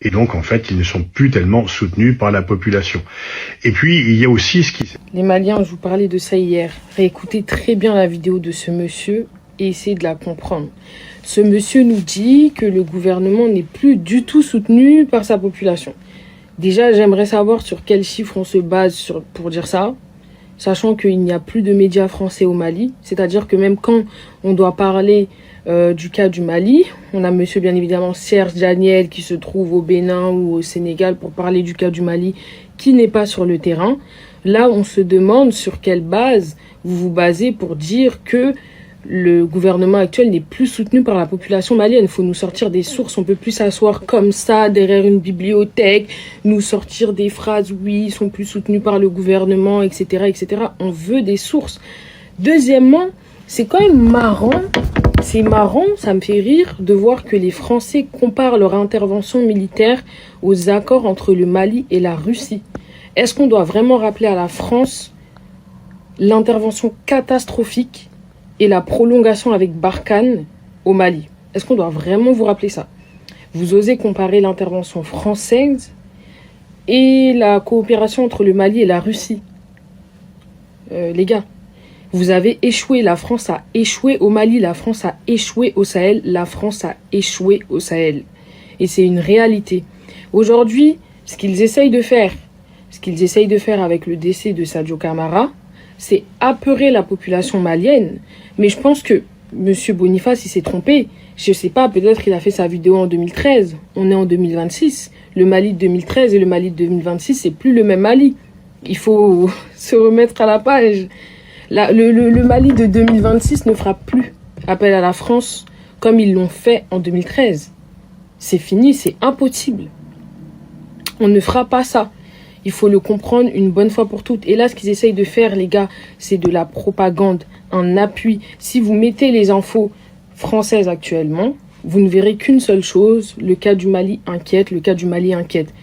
Et donc, en fait, ils ne sont plus tellement soutenus par la population. Et puis, il y a aussi ce qui... Les Maliens, je vous parlais de ça hier. Réécoutez très bien la vidéo de ce monsieur et essayez de la comprendre. Ce monsieur nous dit que le gouvernement n'est plus du tout soutenu par sa population. Déjà, j'aimerais savoir sur quels chiffres on se base pour dire ça, sachant qu'il n'y a plus de médias français au Mali. C'est-à-dire que même quand on doit parler du cas du Mali, on a monsieur, bien évidemment, Serge Daniel qui se trouve au Bénin ou au Sénégal pour parler du cas du Mali, qui n'est pas sur le terrain. Là, on se demande sur quelle base vous vous basez pour dire que le gouvernement actuel n'est plus soutenu par la population malienne. Il faut nous sortir des sources. On peut plus s'asseoir comme ça derrière une bibliothèque, nous sortir des phrases, oui, ils sont plus soutenus par le gouvernement, etc., etc. On veut des sources. Deuxièmement, c'est quand même marrant, ça me fait rire de voir que les Français comparent leur intervention militaire aux accords entre le Mali et la Russie. Est-ce qu'on doit vraiment rappeler à la France l'intervention catastrophique et la prolongation avec Barkhane au Mali? Est-ce qu'on doit vraiment vous rappeler ça? Vous osez comparer l'intervention française et la coopération entre le Mali et la Russie? Les gars, vous avez échoué. La France a échoué au Mali, la France a échoué au Sahel, la France a échoué au Sahel. Et c'est une réalité. Aujourd'hui, ce qu'ils essayent de faire avec le décès de Sadio Camara, c'est apeurer la population malienne. Mais je pense que M. Boniface, il s'est trompé. Je sais pas, peut-être qu'il a fait sa vidéo en 2013. On est en 2026. Le Mali de 2013 et le Mali de 2026, c'est plus le même Mali. Il faut se remettre à la page. Le Mali de 2026 ne fera plus appel à la France comme ils l'ont fait en 2013. C'est fini, c'est impossible. On ne fera pas ça. Il faut le comprendre une bonne fois pour toutes. Et là, ce qu'ils essayent de faire, les gars, c'est de la propagande, un appui. Si vous mettez les infos françaises actuellement, vous ne verrez qu'une seule chose. Le cas du Mali inquiète, le cas du Mali inquiète.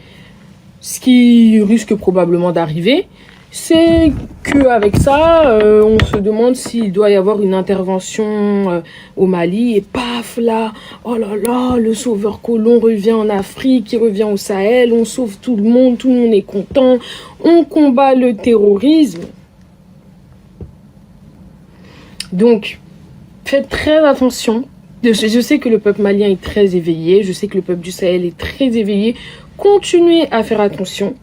Ce qui risque probablement d'arriver, c'est qu'avec ça, on se demande s'il doit y avoir une intervention au Mali. Et paf, là, oh là là, le sauveur colon revient en Afrique, il revient au Sahel, on sauve tout le monde est content, on combat le terrorisme. Donc, faites très attention. Je sais que le peuple malien est très éveillé, je sais que le peuple du Sahel est très éveillé. Continuez à faire attention.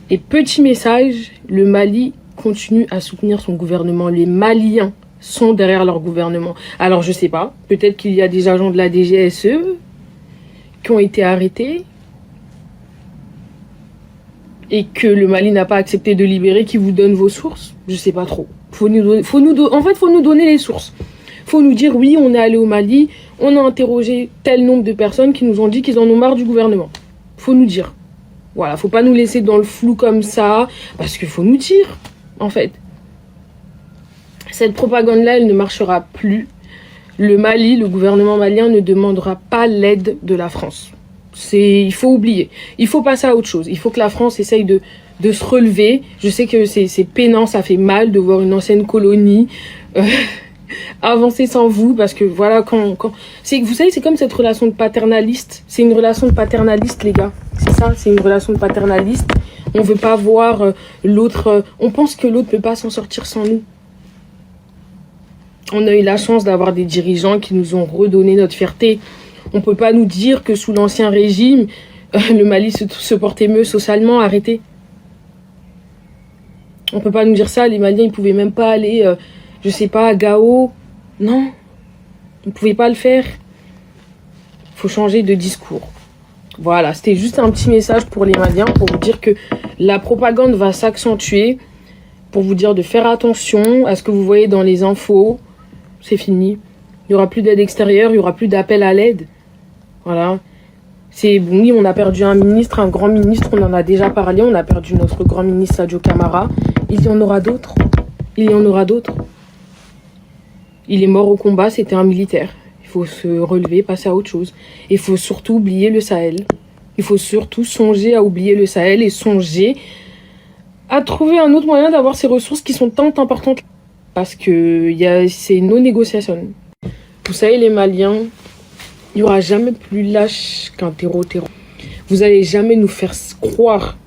Et petit message, le Mali continue à soutenir son gouvernement. Les Maliens sont derrière leur gouvernement. Alors je sais pas, peut-être qu'il y a des agents de la DGSE qui ont été arrêtés et que le Mali n'a pas accepté de libérer, qui vous donne vos sources. Je sais pas trop. Faut nous donner les sources. Faut nous dire oui, on est allé au Mali, on a interrogé tel nombre de personnes qui nous ont dit qu'ils en ont marre du gouvernement. Faut nous dire. Voilà, faut pas nous laisser dans le flou comme ça, parce qu'il faut nous dire, en fait. Cette propagande-là, elle ne marchera plus. Le Mali, le gouvernement malien ne demandera pas l'aide de la France. Il faut oublier. Il faut passer à autre chose. Il faut que la France essaye de se relever. Je sais que c'est peinant, ça fait mal de voir une ancienne colonie avancer sans vous, parce que voilà, vous savez, c'est comme cette relation de paternaliste. C'est une relation de paternaliste, les gars. C'est ça, c'est une relation de paternaliste. On veut pas voir l'autre. On pense que l'autre peut pas s'en sortir sans nous. On a eu la chance d'avoir des dirigeants qui nous ont redonné notre fierté. On peut pas nous dire que sous l'ancien régime, le Mali se portait mieux socialement. Arrêtez. On peut pas nous dire ça. Les Maliens, ils pouvaient même pas aller, je sais pas, à Gao. Non, on ne pouvait pas le faire. Il faut changer de discours. Voilà, c'était juste un petit message pour les Maliens, pour vous dire que la propagande va s'accentuer, pour vous dire de faire attention à ce que vous voyez dans les infos. C'est fini. Il n'y aura plus d'aide extérieure, il n'y aura plus d'appel à l'aide. Voilà. C'est bon, oui, on a perdu un ministre, un grand ministre, on en a déjà parlé. On a perdu notre grand ministre Sadio Camara. Il y en aura d'autres. Il y en aura d'autres. Il est mort au combat, c'était un militaire. Il faut se relever, passer à autre chose. Il faut surtout oublier le Sahel. Il faut surtout songer à oublier le Sahel et songer à trouver un autre moyen d'avoir ces ressources qui sont tant importantes. Parce que c'est nos négociations. Vous savez, les Maliens, il n'y aura jamais plus lâche qu'un terreau. Vous allez jamais nous faire croire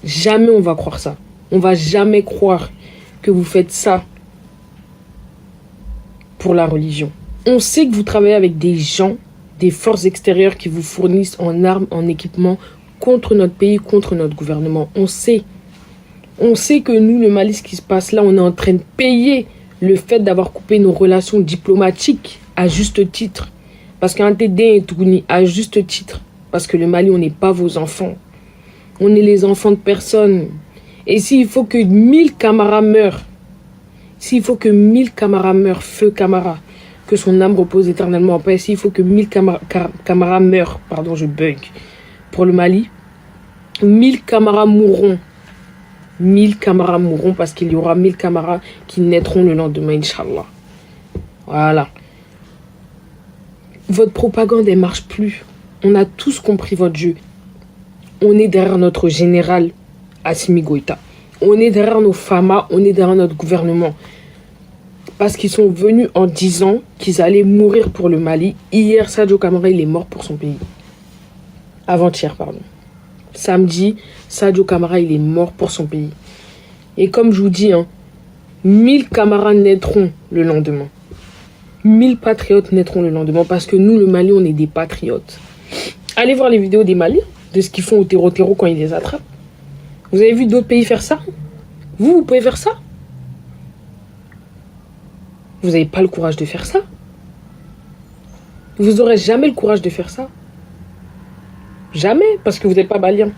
jamais on va croire ça. On va jamais croire que vous faites ça pour la religion. On sait que vous travaillez avec des gens, des forces extérieures qui vous fournissent en armes, en équipement contre notre pays, contre notre gouvernement. On sait. On sait que nous, le Mali, ce qui se passe là, on est en train de payer le fait d'avoir coupé nos relations diplomatiques à juste titre. Parce qu'un TD est tourné à juste titre. Parce que le Mali, on n'est pas vos enfants. On est les enfants de personne. Et s'il faut que 1000 camarades meurent, feu Camara, que son âme repose éternellement en paix, s'il faut que 1000 camarades meurent, pardon, je bug, pour le Mali, 1000 camarades mourront. 1000 camarades mourront parce qu'il y aura 1000 camarades qui naîtront le lendemain, Inch'Allah. Voilà. Votre propagande, elle marche plus. On a tous compris votre jeu. On est derrière notre général Assimi Goïta. On est derrière nos FAMA, on est derrière notre gouvernement. Parce qu'ils sont venus en disant qu'ils allaient mourir pour le Mali. Hier, Sadio Camara, il est mort pour son pays. Avant-hier, pardon. Samedi, Sadio Camara, il est mort pour son pays. Et comme je vous dis, 1000 camarades naîtront le lendemain. 1000 patriotes naîtront le lendemain. Parce que nous, le Mali, on est des patriotes. Allez voir les vidéos des Maliens, de ce qu'ils font au terreau quand ils les attrapent. Vous avez vu d'autres pays faire ça? Vous pouvez faire ça? Vous n'avez pas le courage de faire ça. Vous n'aurez jamais le courage de faire ça. Jamais, parce que vous n'êtes pas malien.